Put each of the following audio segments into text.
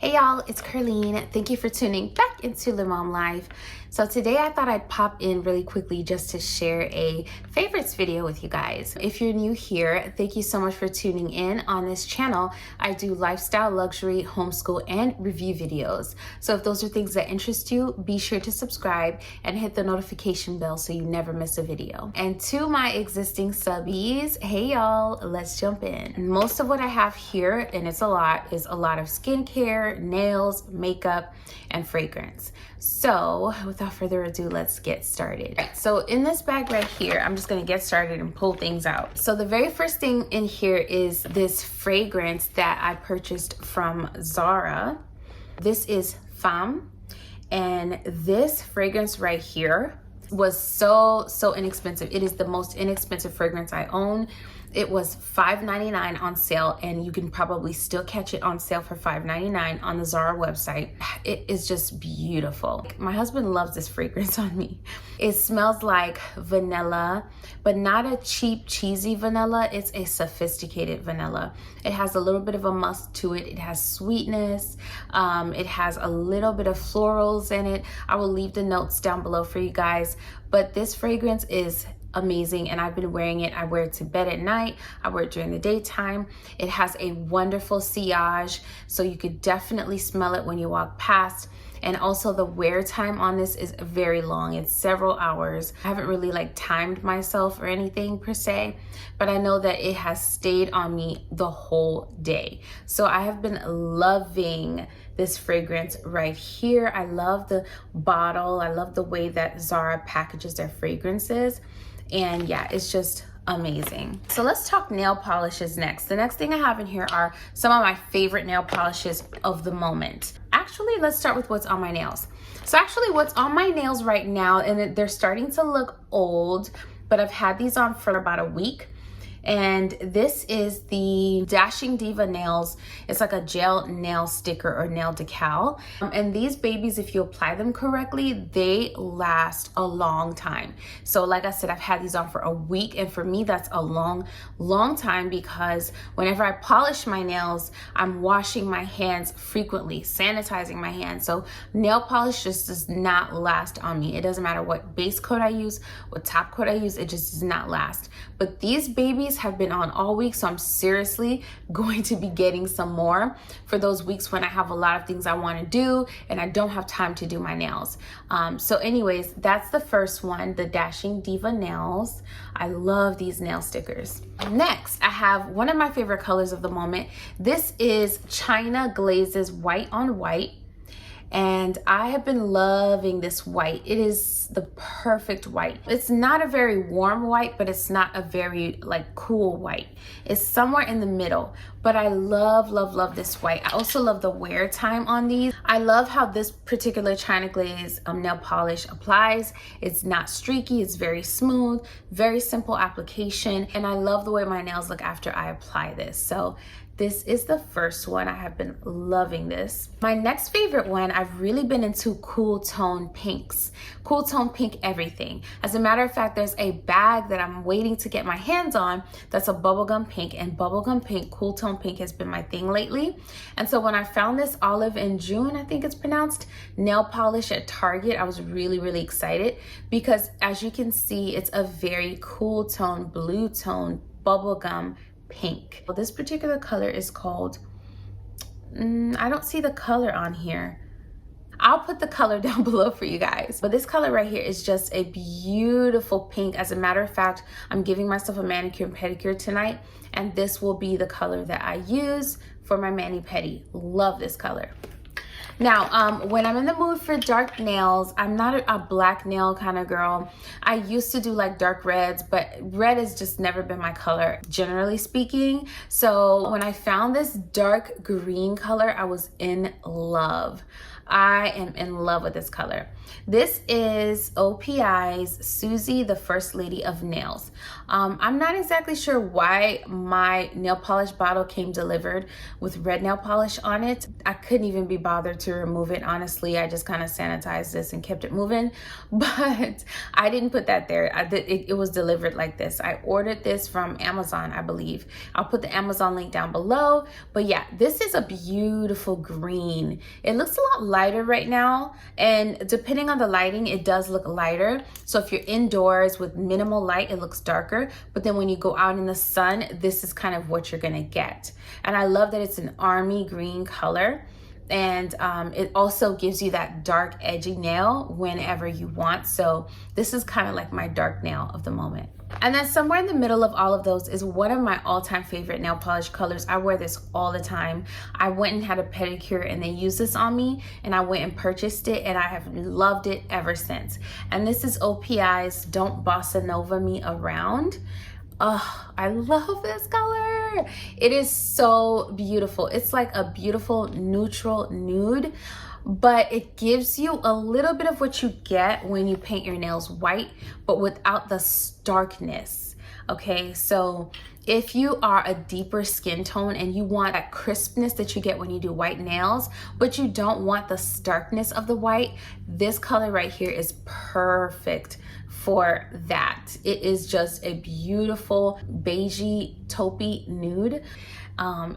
Hey y'all, it's Ker-Leen. Thank you for tuning back into Lemomlife. So today I thought I'd pop in really quickly just to share a favorites video with you guys. If you're new here, thank you so much for tuning in. On this channel, I do lifestyle, luxury, homeschool, and review videos. So if those are things that interest you, be sure to subscribe and hit the notification bell so you never miss a video. And to my existing subbies, hey y'all, let's jump in. Most of what I have here, and it's a lot, is a lot of skincare, nails, makeup, and fragrance. So without further ado, let's get started. So in this bag right here, I'm just gonna get started and pull things out. So the very first thing in here is this fragrance that I purchased from Zara. This is Femme, and this fragrance right here was so inexpensive. It is the most inexpensive fragrance I own. It was $5.99 on sale, and you can probably still catch it on sale for $5.99 on the Zara website. It is just beautiful. My husband loves this fragrance on me. It smells like vanilla, but not a cheap, cheesy vanilla. It's a sophisticated vanilla. It has a little bit of a musk to it. It has sweetness. It has a little bit of florals in it. I will leave the notes down below for you guys, but this fragrance is amazing, and I've been wearing it. I wear it to bed at night. I wear it during the daytime. It has a wonderful sillage, so you could definitely smell it when you walk past. And also the wear time on this is very long. It's several hours. I haven't really timed myself or anything per se, but I know that it has stayed on me the whole day. So I have been loving this fragrance right here. I love the bottle. I love the way that Zara packages their fragrances. And yeah, it's just amazing. So let's talk nail polishes next. The next thing I have in here are some of my favorite nail polishes of the moment. Actually, let's start with what's on my nails. So actually what's on my nails right now, and they're starting to look old, but I've had these on for about a week. And this is the Dashing Diva nails. It's like a gel nail sticker or nail decal. And these babies, if you apply them correctly, they last a long time. So like I said, I've had these on for a week, and for me, that's a long time, because whenever I polish my nails, I'm washing my hands frequently, sanitizing my hands. So nail polish just does not last on me. It doesn't matter what base coat I use, what top coat I use, it just does not last. But these babies have been on all week, so I'm seriously going to be getting some more for those weeks when I have a lot of things I want to do and I don't have time to do my nails. So anyways, that's the first one, the Dashing Diva nails. I love these nail stickers. Next, I have one of my favorite colors of the moment. This is China Glazes White on White. And I have been loving this white. It is the perfect white. It's not a very warm white, but it's not a very cool white. It's somewhere in the middle, but I love this white. I also love the wear time on these. I love how this particular China Glaze nail polish applies. It's not streaky, it's very smooth, very simple application. And I love the way my nails look after I apply this. So this is the first one. I have been loving this. My next favorite one, I've really been into cool tone pinks. Cool tone pink everything. As a matter of fact, there's a bag that I'm waiting to get my hands on that's a bubblegum pink, and bubblegum pink, cool tone pink has been my thing lately. And so when I found this Olive and June, I think it's pronounced, nail polish at Target, I was really excited, because as you can see, it's a very cool tone, blue tone, bubblegum pink. Well, this particular color is called, I don't see the color on here. I'll put the color down below for you guys. But this color right here is just a beautiful pink. As a matter of fact, I'm giving myself a manicure and pedicure tonight, and this will be the color that I use for my mani-pedi. Love this color. Now, when I'm in the mood for dark nails, I'm not a black nail kind of girl. I used to do dark reds, but red has just never been my color, generally speaking. So when I found this dark green color, I was in love. I am in love with this color. This is OPI's Susie, the First Lady of Nails. I'm not exactly sure why my nail polish bottle came delivered with red nail polish on it. I couldn't even be bothered to remove it, honestly. I just kind of sanitized this and kept it moving, but I didn't put that there. It was delivered like this. I ordered this from Amazon, I believe. I'll put the Amazon link down below, but yeah, this is a beautiful green. It looks a lot lighter right now, and depending on the lighting, it does look lighter. So if you're indoors with minimal light, it looks darker, but then when you go out in the sun, this is kind of what you're gonna get. And I love that it's an army green color, and it also gives you that dark edgy nail whenever you want. So this is kind of like my dark nail of the moment. And then somewhere in the middle of all of those is one of my all-time favorite nail polish colors. I wear this all the time. I went and had a pedicure and they used this on me, and I went and purchased it, and I have loved it ever since. And this is OPI's Don't Bossa Nova Me Around. Oh, I love this color. It is so beautiful. It's like a beautiful neutral nude, but it gives you a little bit of what you get when you paint your nails white, but without the starkness. Okay, so if you are a deeper skin tone and you want that crispness that you get when you do white nails, but you don't want the starkness of the white, this color right here is perfect for that. It is just a beautiful beigey taupey nude.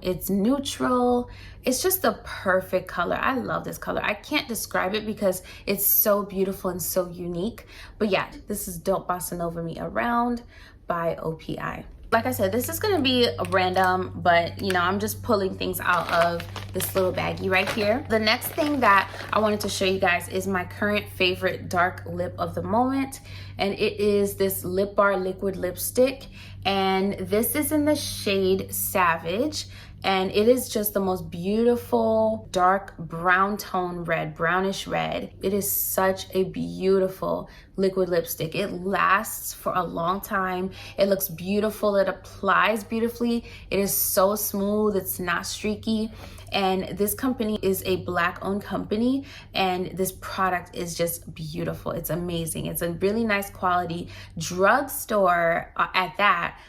It's neutral. It's just the perfect color. I love this color. I can't describe it because it's so beautiful and so unique. But yeah, this is Don't Bossa Nova Me Around by OPI. Like I said, this is gonna be random, but you know, I'm just pulling things out of this little baggie right here. The next thing that I wanted to show you guys is my current favorite dark lip of the moment, and it is this Lip Bar liquid lipstick, and this is in the shade Savage, and it is just the most beautiful dark brown tone red, brownish red. It is such a beautiful liquid lipstick. It lasts for a long time. It looks beautiful. It applies beautifully. It is so smooth. It's not streaky. And this company is a Black-owned company, and this product is just beautiful. It's amazing. It's a really nice quality drugstore at that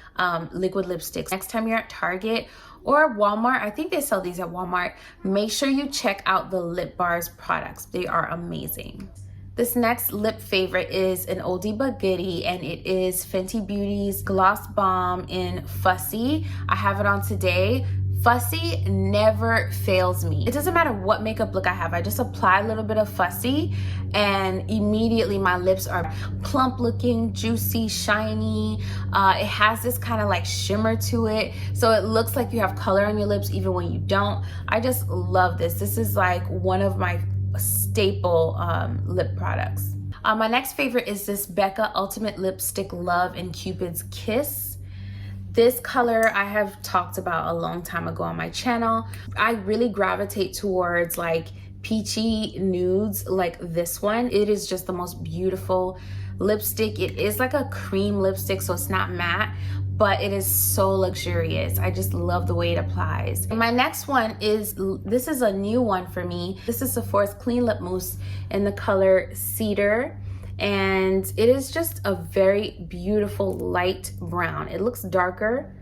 liquid lipsticks. Next time you're at Target or Walmart, I think they sell these at Walmart, make sure you check out the Lip Bar's products. They are amazing. This next lip favorite is an oldie but goodie, and it is Fenty Beauty's Gloss Bomb in Fussy. I have it on today. Fussy never fails me. It doesn't matter what makeup look I have. I just apply a little bit of Fussy and immediately my lips are plump looking, juicy, shiny. It has this kind of like shimmer to it. So it looks like you have color on your lips even when you don't. I just love this. This is like one of my staple lip products. My next favorite is this Becca Ultimate Lipstick Love in Cupid's Kiss. This color I have talked about a long time ago on my channel. I really gravitate towards like peachy nudes like this one. It is just the most beautiful lipstick. It is like a cream lipstick, so it's not matte, but it is so luxurious. I just love the way it applies. And my next one is, this is a new one for me. This is Sephora's Clean Lip Mousse in the color Cedar. And it is just a very beautiful light brown. It looks darker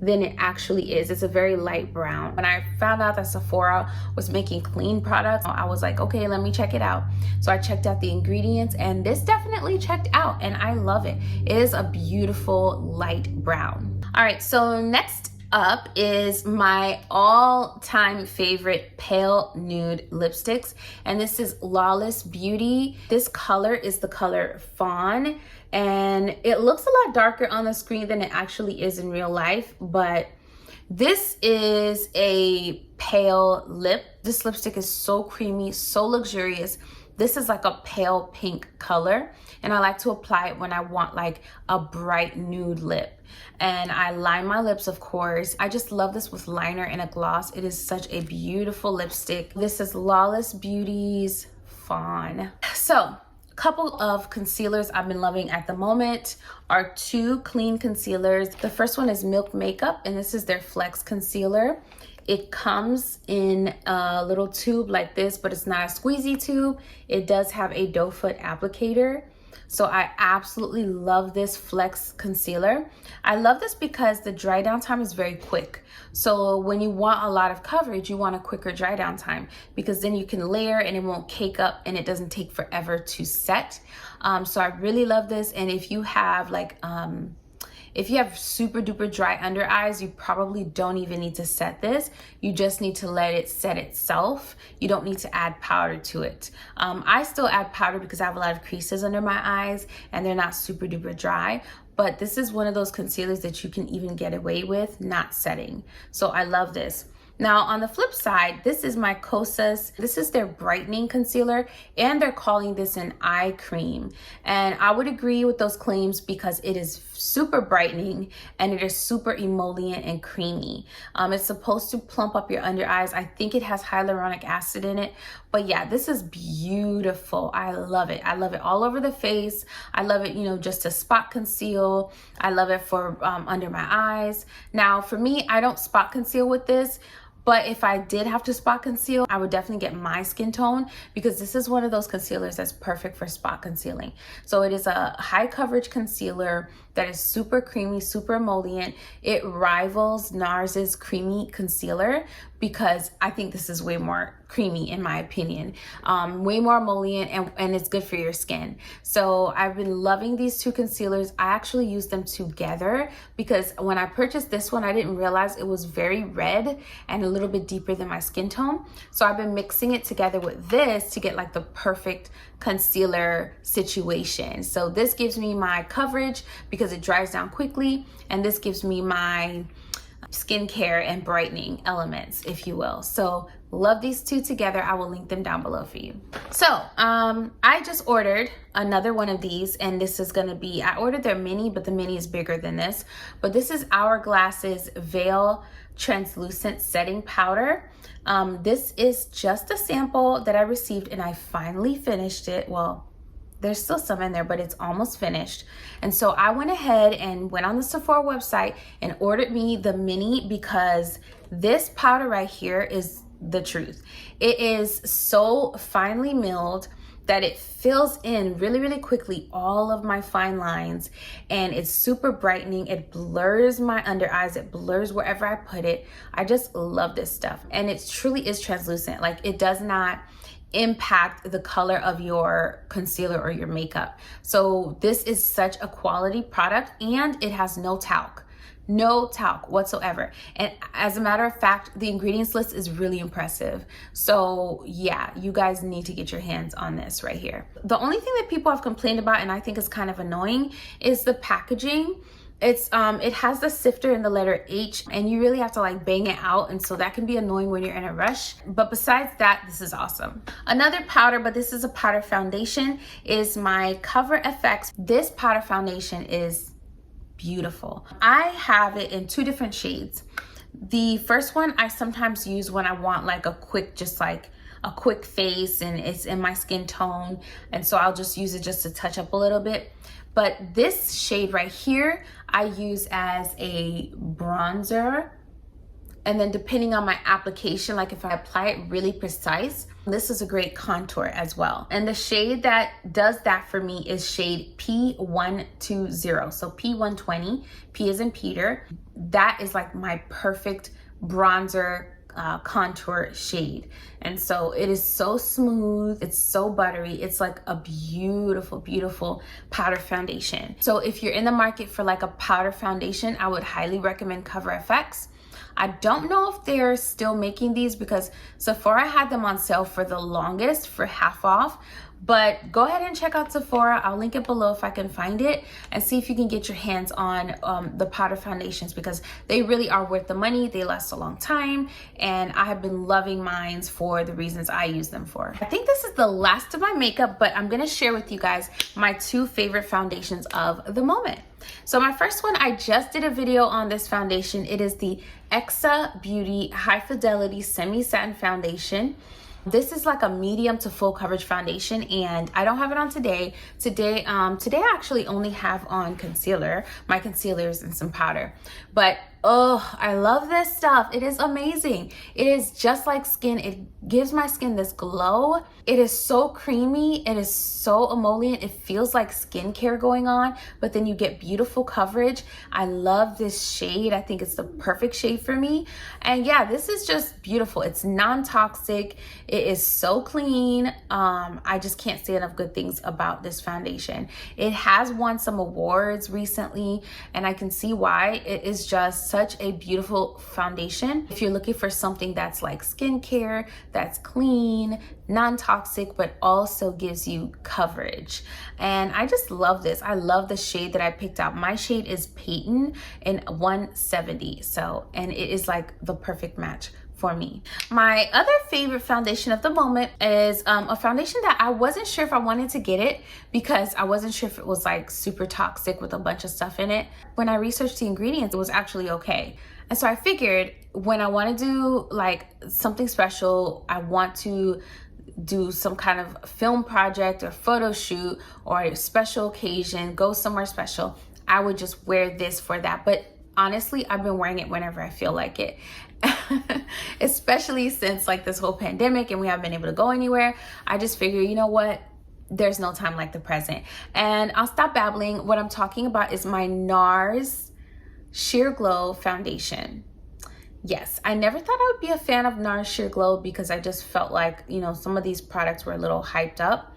than it actually is. It's a very light brown. When I found out that Sephora was making clean products, I was like, okay, let me check it out. So I checked out the ingredients, and this definitely checked out, and I love it. It is a beautiful light brown. All right, so next up is my all-time favorite pale nude lipsticks, and this is Lawless Beauty. This color is the color Fawn, and it looks a lot darker on the screen than it actually is in real life, but this is a pale lip. This lipstick is so creamy, so luxurious. This is like a pale pink color, and I like to apply it when I want like a bright nude lip. And I line my lips, of course. I just love this with liner and a gloss. It is such a beautiful lipstick. This is Lawless Beauty's Fawn. So a couple of concealers I've been loving at the moment are two clean concealers. The first one is Milk Makeup, and this is their Flex Concealer It comes in a little tube like this, but it's not a squeezy tube. It does have a doe foot applicator. So I absolutely love this Flex concealer. I love this because the dry down time is very quick. So when you want a lot of coverage, you want a quicker dry down time, because then you can layer and it won't cake up and it doesn't take forever to set. So I really love this. And if you have if you have super duper dry under eyes, you probably don't even need to set this. You just need to let it set itself. You don't need to add powder to it. I still add powder because I have a lot of creases under my eyes and they're not super duper dry. But this is one of those concealers that you can even get away with not setting. So I love this. Now on the flip side, this is my Kosas. This is their brightening concealer, and they're calling this an eye cream. And I would agree with those claims because it is super brightening and it is super emollient and creamy. It's supposed to plump up your under eyes. I think it has hyaluronic acid in it. But yeah, this is beautiful. I love it. I love it all over the face. I love it, just to spot conceal. I love it for under my eyes. Now for me, I don't spot conceal with this. But if I did have to spot conceal, I would definitely get my skin tone, because this is one of those concealers that's perfect for spot concealing. So it is a high coverage concealer that is super creamy, super emollient. It rivals NARS's creamy concealer because I think this is way more creamy in my opinion. Way more emollient, and it's good for your skin. So I've been loving these two concealers. I actually use them together because when I purchased this one, I didn't realize it was very red and a little bit deeper than my skin tone. So I've been mixing it together with this to get like the perfect concealer situation. So this gives me my coverage because it dries down quickly, and this gives me my skincare and brightening elements, if you will. So love these two together. I will link them down below for you. So I just ordered another one of these, and this is gonna be, I ordered their mini, but the mini is bigger than this. But this is Hourglass's Veil Translucent Setting Powder. This is just a sample that I received, and I finally finished it. Well, there's still some in there, but it's almost finished. And so I went ahead and went on the Sephora website and ordered me the mini, because this powder right here is the truth. It is so finely milled that it fills in really, really quickly all of my fine lines, and it's super brightening. It blurs my under eyes. It blurs wherever I put it. I just love this stuff. And it truly is translucent. Like, it does not impact the color of your concealer or your makeup. So this is such a quality product, and it has no talc. No talc whatsoever. And as a matter of fact, the ingredients list is really impressive. So yeah, you guys need to get your hands on this right here. The only thing that people have complained about, and I think is kind of annoying, is the packaging. It has the sifter in the letter H, and you really have to like bang it out, and so that can be annoying when you're in a rush. But besides that, this is awesome. Another powder, but this is a powder foundation, is my Cover FX. This powder foundation is beautiful. I have it in two different shades. The first one I sometimes use when I want like a quick, just like a quick face, and it's in my skin tone, and so I'll just use it just to touch up a little bit. But this shade right here, I use as a bronzer. And then depending on my application, like if I apply it really precise, this is a great contour as well. And the shade that does that for me is shade P120. So P120, P as in Peter. That is like my perfect bronzer contour shade. And so it is so smooth, it's so buttery, it's like a beautiful, beautiful powder foundation. So if you're in the market for like a powder foundation, I would highly recommend Cover FX. I don't know if they're still making these, because Sephora had them on sale for the longest for half off. But go ahead and check out Sephora. I'll link it below if I can find it, and see if you can get your hands on the powder foundations, because they really are worth the money. They last a long time, and I have been loving mine for the reasons I use them for. I think this is the last of my makeup, but I'm gonna share with you guys my two favorite foundations of the moment. So my first one, I just did a video on this foundation. It is the XOXO Beauty High Fidelity Semi Satin Foundation. This is like a medium to full coverage foundation, and I don't have it on today. Today I actually only have on concealer, my concealers and some powder. But Oh, I love this stuff. It is amazing. It is just like skin. It gives my skin this glow. It is so creamy. It is so emollient. It feels like skincare going on, but then you get beautiful coverage. I love this shade. I think it's the perfect shade for me. And yeah, this is just beautiful. It's non-toxic. It is so clean. I just can't say enough good things about this foundation. It has won some awards recently, and I can see why. It is just such a beautiful foundation. If you're looking for something that's like skincare, that's clean, non-toxic, but also gives you coverage. And I just love this. I love the shade that I picked out. My shade is Peyton in 170. And it is like the perfect match for me. My other favorite foundation of the moment is a foundation that I wasn't sure if I wanted to get it because I wasn't sure if it was like super toxic with a bunch of stuff in it. When I researched the ingredients, it was actually okay. And so I figured when I want to do like something special, I want to do some kind of film project or photo shoot or a special occasion, go somewhere special, I would just wear this for that. But honestly, I've been wearing it whenever I feel like it. Especially since like this whole pandemic and we haven't been able to go anywhere. I just figure, you know what? There's no time like the present. And I'll stop babbling. What I'm talking about is my NARS Sheer Glow foundation. Yes, I never thought I would be a fan of NARS Sheer Glow because I just felt like, you know, some of these products were a little hyped up.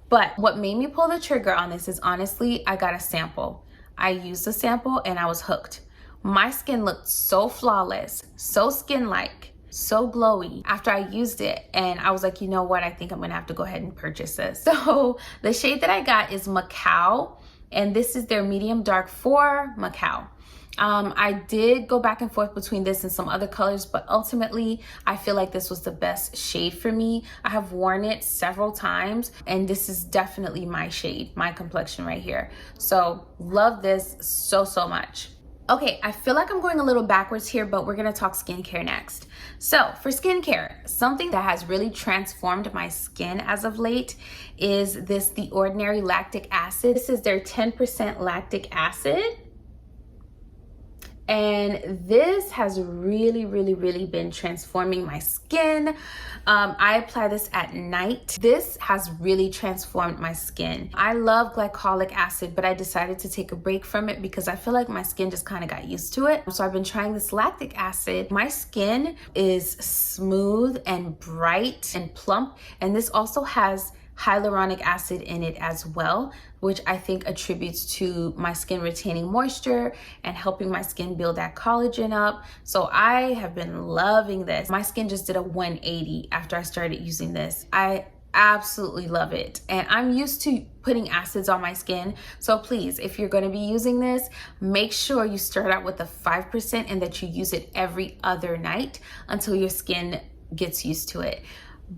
But what made me pull the trigger on this is honestly, I got a sample. I used the sample and I was hooked. My skin looked so flawless, so skin-like, so glowy after I used it. And I was like, you know what? I think I'm gonna have to go ahead and purchase this. So the shade that I got is Macao, and this is their medium dark for Macao. I did go back and forth between this and some other colors, but ultimately I feel like this was the best shade for me. I have worn it several times and this is definitely my shade, my complexion right here. So love this so much. Okay, I feel like I'm going a little backwards here, but we're gonna talk skincare next. So for skincare, something that has really transformed my skin as of late is this The Ordinary Lactic Acid. This is their 10% lactic acid. And this has really been transforming my skin. I apply this at night. This has really transformed my skin. I love glycolic acid, but I decided to take a break from it because I feel like my skin just kind of got used to it. So I've been trying this lactic acid. My skin is smooth and bright and plump. And this also has hyaluronic acid in it as well, which I think attributes to my skin retaining moisture and helping my skin build that collagen up. So I have been loving this. My skin just did a 180 after I started using this. I absolutely love it. And I'm used to putting acids on my skin. So please, if you're going to be using this, make sure you start out with the 5% and that you use it every other night until your skin gets used to it.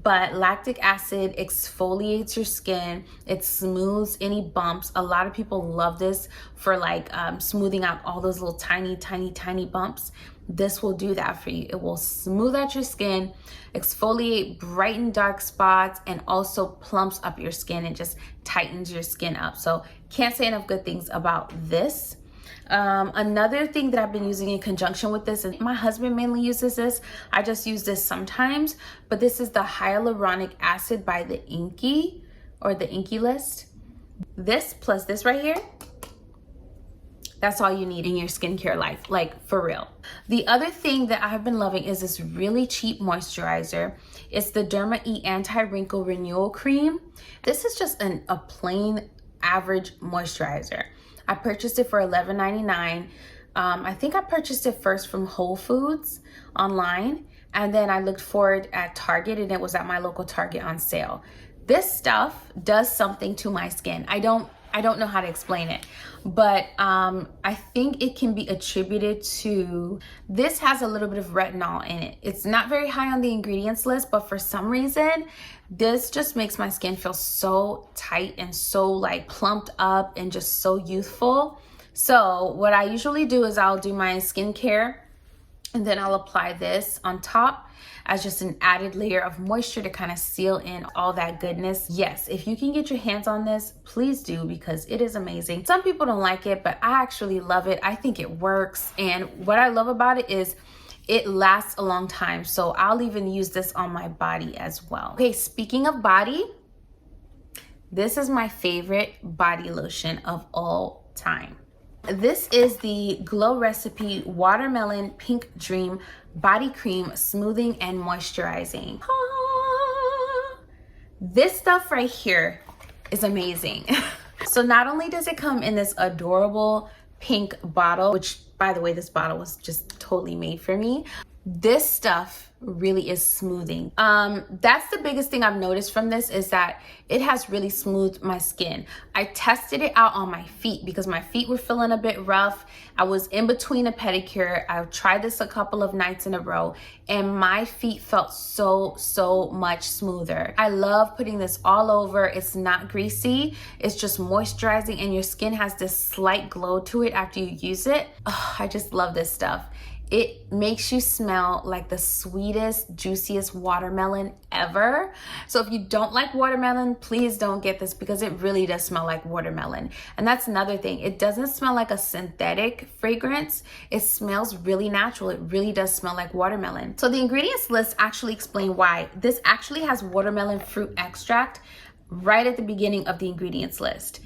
But lactic acid exfoliates your skin. It smooths any bumps. A lot of people love this for like smoothing out all those little tiny bumps. This will do that for you. It will smooth out your skin, exfoliate brighten dark spots, and also plumps up your skin and just tightens your skin up. So can't say enough good things about this. Another thing that I've been using in conjunction with this, and my husband mainly uses this, I just use this sometimes, but this is the hyaluronic acid by the Inky or the Inky List. This plus this right here, that's all you need in your skincare life, like for real. The other thing that I have been loving is this really cheap moisturizer. It's the Derma E Anti-Wrinkle Renewal Cream. This is just a plain average moisturizer. I purchased it for $11.99. I think I purchased it first from Whole Foods online, and then I looked for it at Target, and it was at my local Target on sale. This stuff does something to my skin. I don't know how to explain it, but I think it can be attributed to, this has a little bit of retinol in it. It's not very high on the ingredients list, but for some reason, this just makes my skin feel so tight and so like plumped up and just so youthful. So what I usually do is I'll do my skincare And then I'll apply this on top as just an added layer of moisture to kind of seal in all that goodness. Yes, if you can get your hands on this, please do, because it is amazing. Some people don't like it, but I actually love it. I think it works. And what I love about it is it lasts a long time. So I'll even use this on my body as well. Okay, speaking of body, this is my favorite body lotion of all time. This is the Glow Recipe Watermelon Pink Dream Body Cream Smoothing and Moisturizing. This stuff right here is amazing. So not only does it come in this adorable pink bottle, which by the way, this bottle was just totally made for me. This stuff really is smoothing. That's the biggest thing I've noticed from this, is that it has really smoothed my skin. I tested it out on my feet because my feet were feeling a bit rough. I was in between a pedicure. I've tried this a couple of nights in a row and my feet felt so much smoother. I love putting this all over. It's not greasy. It's just moisturizing and your skin has this slight glow to it after you use it. Oh, I just love this stuff. It makes you smell like the sweetest, juiciest watermelon ever. So if you don't like watermelon, please don't get this because it really does smell like watermelon. And that's another thing. It doesn't smell like a synthetic fragrance. It smells really natural. It really does smell like watermelon. So the ingredients list actually explain why. This actually has watermelon fruit extract right at the beginning of the ingredients list.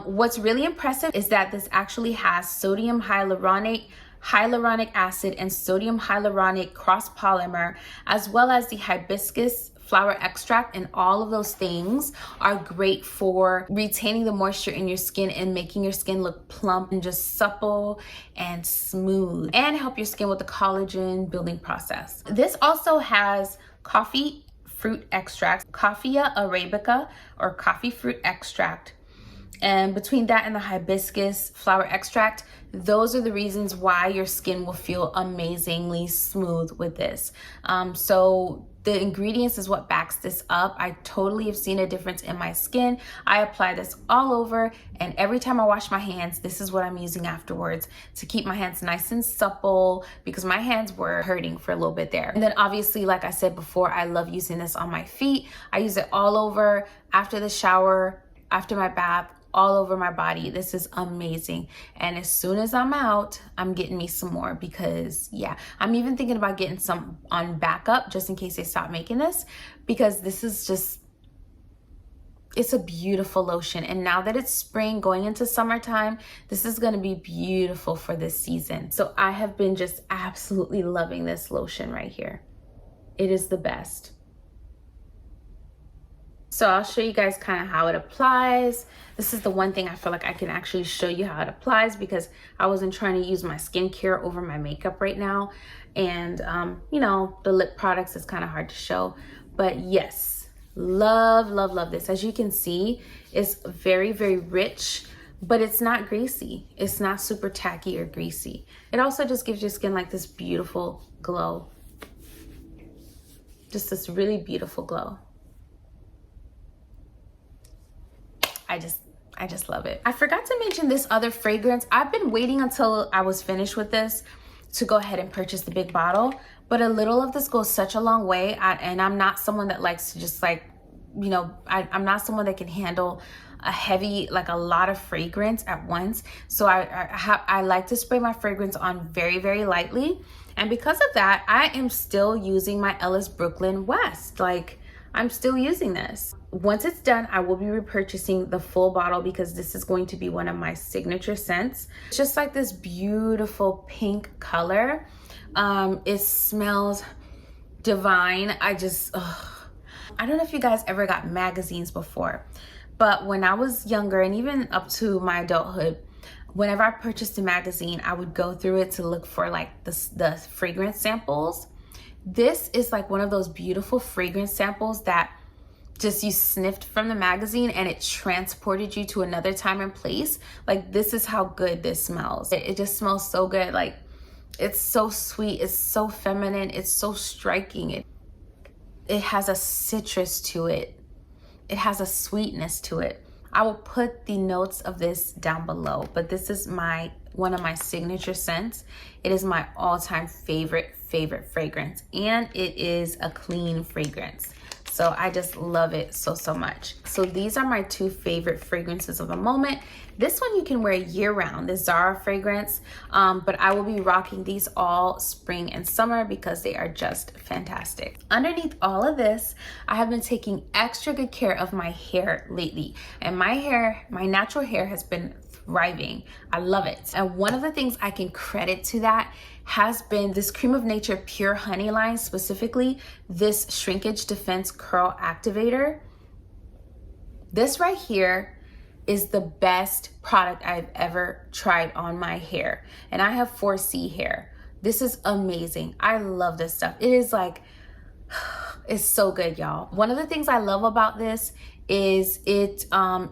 What's really impressive is that this actually has sodium hyaluronic acid and sodium hyaluronic cross polymer, as well as the hibiscus flower extract, and all of those things are great for retaining the moisture in your skin and making your skin look plump and just supple and smooth, and help your skin with the collagen building process. This also has coffee fruit extract, Coffea arabica or coffee fruit extract. And between that and the hibiscus flower extract, those are the reasons why your skin will feel amazingly smooth with this. So the ingredients is what backs this up. I totally have seen a difference in my skin. I apply this all over, and every time I wash my hands, this is what I'm using afterwards to keep my hands nice and supple, because my hands were hurting for a little bit there. And then obviously, like I said before, I love using this on my feet. I use it all over, after the shower, after my bath, all over my body. This is amazing. And as soon as I'm out, I'm getting me some more, because yeah, I'm even thinking about getting some on backup just in case they stop making this, because this is just, it's a beautiful lotion. And now that it's spring going into summertime, this is going to be beautiful for this season. So I have been just absolutely loving this lotion right here. It is the best. So I'll show you guys kind of how it applies. This is the one thing I feel like I can actually show you how it applies, because I wasn't trying to use my skincare over my makeup right now. And you know, the lip products is kind of hard to show, but yes, love this. As you can see, it's very rich, but it's not greasy. It's not super tacky or greasy. It also just gives your skin like this beautiful glow. Just this really beautiful glow. I just love it. I forgot to mention this other fragrance. I've been waiting until I was finished with this to go ahead and purchase the big bottle, but a little of this goes such a long way. And I'm not someone that likes to just like, you know, I'm not someone that can handle a heavy, like a lot of fragrance at once. So I like to spray my fragrance on very lightly. And because of that, I am still using my Ellis Brooklyn West. Like, I'm still using this. Once it's done, I will be repurchasing the full bottle, because this is going to be one of my signature scents. It's just like this beautiful pink color. It smells divine. I don't know if you guys ever got magazines before, but when I was younger and even up to my adulthood, whenever I purchased a magazine, I would go through it to look for like the fragrance samples. This is like one of those beautiful fragrance samples that just you sniffed from the magazine and it transported you to another time and place. Like, this is how good this smells. It just smells so good. Like, it's so sweet. It's so feminine. It's so striking. It has a citrus to it. It has a sweetness to it. I will put the notes of this down below, but this is my one of my signature scents. It is my all-time favorite fragrance, and it is a clean fragrance. So I just love it so much. So these are my two favorite fragrances of the moment. This one you can wear year round, the Zara fragrance, but I will be rocking these all spring and summer because they are just fantastic. Underneath all of this, I have been taking extra good care of my hair lately, and my natural hair has been thriving. I love it. And one of the things I can credit to that has been this Cream of Nature Pure Honey line, specifically this Shrinkage Defense Curl Activator. This right here is the best product I've ever tried on my hair. And I have 4C hair. This is amazing. I love this stuff. It is like, it's so good, y'all. One of the things I love about this is it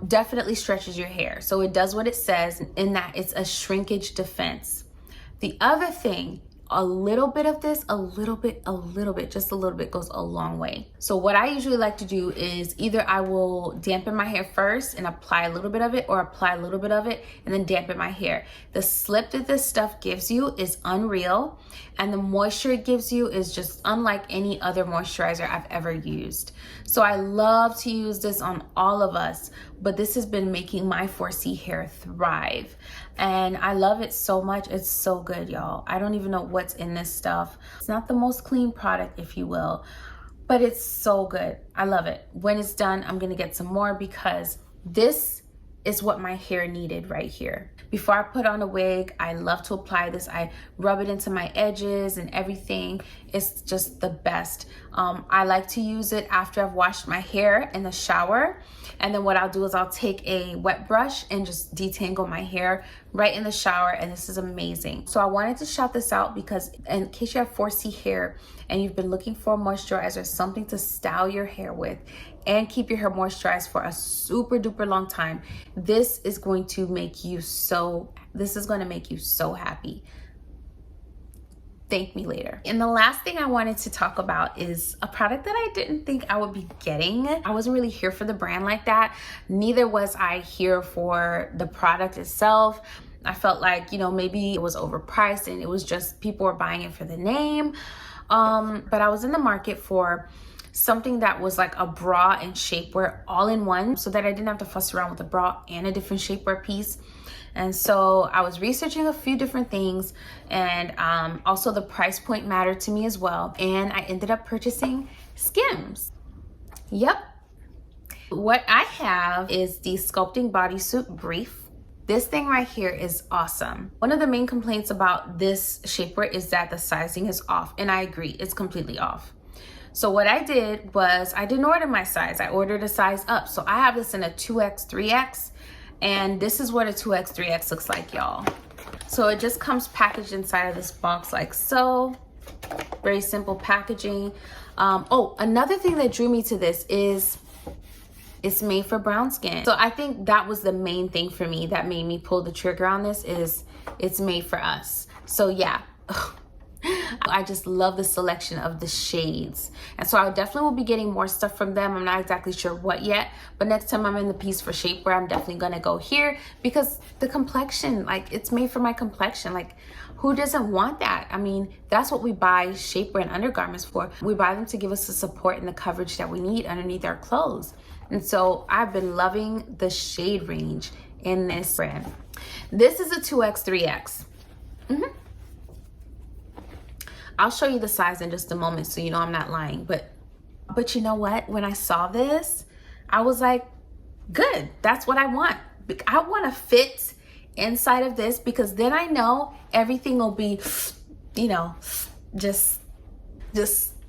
definitely stretches your hair. So it does what it says in that it's a shrinkage defense. The other thing, a little bit of this, a little bit, just a little bit goes a long way. So what I usually like to do is either I will dampen my hair first and apply a little bit of it, or apply a little bit of it and then dampen my hair. The slip that this stuff gives you is unreal, and the moisture it gives you is just unlike any other moisturizer I've ever used. So I love to use this on all of us, but this has been making my 4C hair thrive. And I love it so much. It's so good, y'all. I don't even know what's in this stuff. It's not the most clean product, if you will, but it's so good. I love it. When it's done, I'm gonna get some more because this is what my hair needed right here. Before I put on a wig, I love to apply this. I rub it into my edges and everything. It's just the best. I like to use it after I've washed my hair in the shower. And then what I'll do is I'll take a wet brush and just detangle my hair right in the shower, and this is amazing. So I wanted to shout this out because in case you have 4C hair and you've been looking for a moisturizer, something to style your hair with and keep your hair moisturized for a super duper long time, this is going to make you so happy. Thank me later. And the last thing I wanted to talk about is a product that I didn't think I would be getting. I wasn't really here for the brand like that. Neither was I here for the product itself. I felt like, you know, maybe it was overpriced and it was just people were buying it for the name. But I was in the market for something that was like a bra and shapewear all in one, so that I didn't have to fuss around with a bra and a different shapewear piece. And so I was researching a few different things, and also the price point mattered to me as well. And I ended up purchasing Skims. Yep. What I have is the Sculpting Bodysuit Brief. This thing right here is awesome. One of the main complaints about this shapewear is that the sizing is off, and I agree, it's completely off. So what I did was I didn't order my size, I ordered a size up. So I have this in a 2X, 3X, and this is what a 2X, 3X looks like, y'all. So it just comes packaged inside of this box like so. Very simple packaging. Oh, another thing that drew me to this is it's made for brown skin. So I think that was the main thing for me that made me pull the trigger on this, is it's made for us. So yeah. I just love the selection of the shades, and so I definitely will be getting more stuff from them. I'm not exactly sure what yet, but next time I'm in the piece for shapewear, I'm definitely gonna go here because the complexion, like, it's made for my complexion. Like, who doesn't want that? I mean, that's what we buy shapewear and undergarments for. We buy them to give us the support and the coverage that we need underneath our clothes. And so I've been loving the shade range in this brand. This is a 2X, 3X. I'll show you the size in just a moment so you know I'm not lying. But you know what? When I saw this, I was like, good, that's what I want. I want to fit inside of this because then I know everything will be, you know, just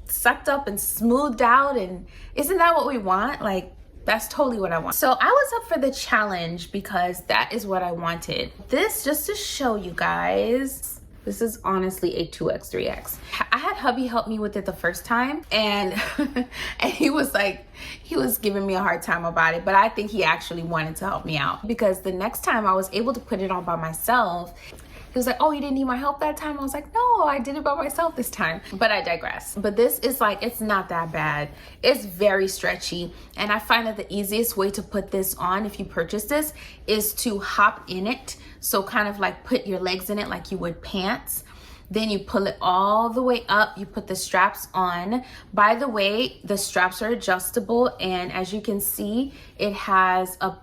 sucked up and smoothed out. And isn't that what we want? Like, that's totally what I want. So I was up for the challenge because that is what I wanted. This, just to show you guys, this is honestly a 2X, 3X. I had hubby help me with it the first time, and and he was giving me a hard time about it, but I think he actually wanted to help me out because the next time I was able to put it on by myself. He was like, oh, you didn't need my help that time? I was like, no, I did it by myself this time. But I digress. But this is like, it's not that bad. It's very stretchy. And I find that the easiest way to put this on if you purchase this is to hop in it. So kind of like put your legs in it like you would pants. Then you pull it all the way up. You put the straps on. By the way, the straps are adjustable. And as you can see, it has a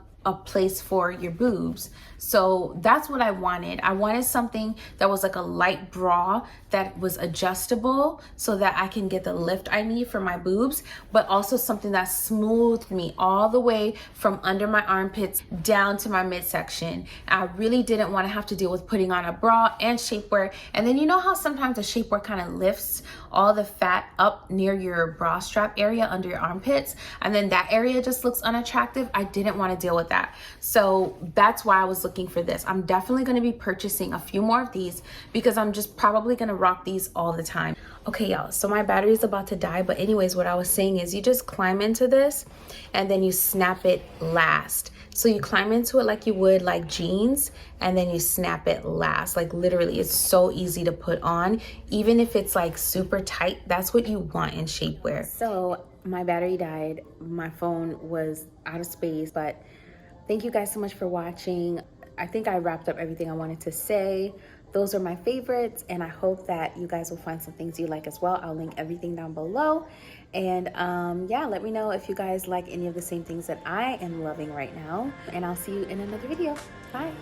place for your boobs. So that's what I wanted. I wanted something that was like a light bra that was adjustable so that I can get the lift I need for my boobs, but also something that smoothed me all the way from under my armpits down to my midsection. I really didn't want to have to deal with putting on a bra and shapewear. And then you know how sometimes the shapewear kind of lifts all the fat up near your bra strap area under your armpits, and then that area just looks unattractive. I didn't want to deal with that. So that's why I was looking for this. I'm definitely going to be purchasing a few more of these because I'm just probably going to rock these all the time. Okay, y'all, so my battery is about to die, but anyways, what I was saying is you just climb into this and then you snap it last. So you climb into it like you would like jeans, and then you snap it last. Like literally, it's so easy to put on. Even if it's like super tight, that's what you want in shapewear. So my battery died. My phone was out of space, but thank you guys so much for watching. I think I wrapped up everything I wanted to say. Those are my favorites, and I hope that you guys will find some things you like as well. I'll link everything down below. And yeah, let me know if you guys like any of the same things that I am loving right now. And I'll see you in another video. Bye.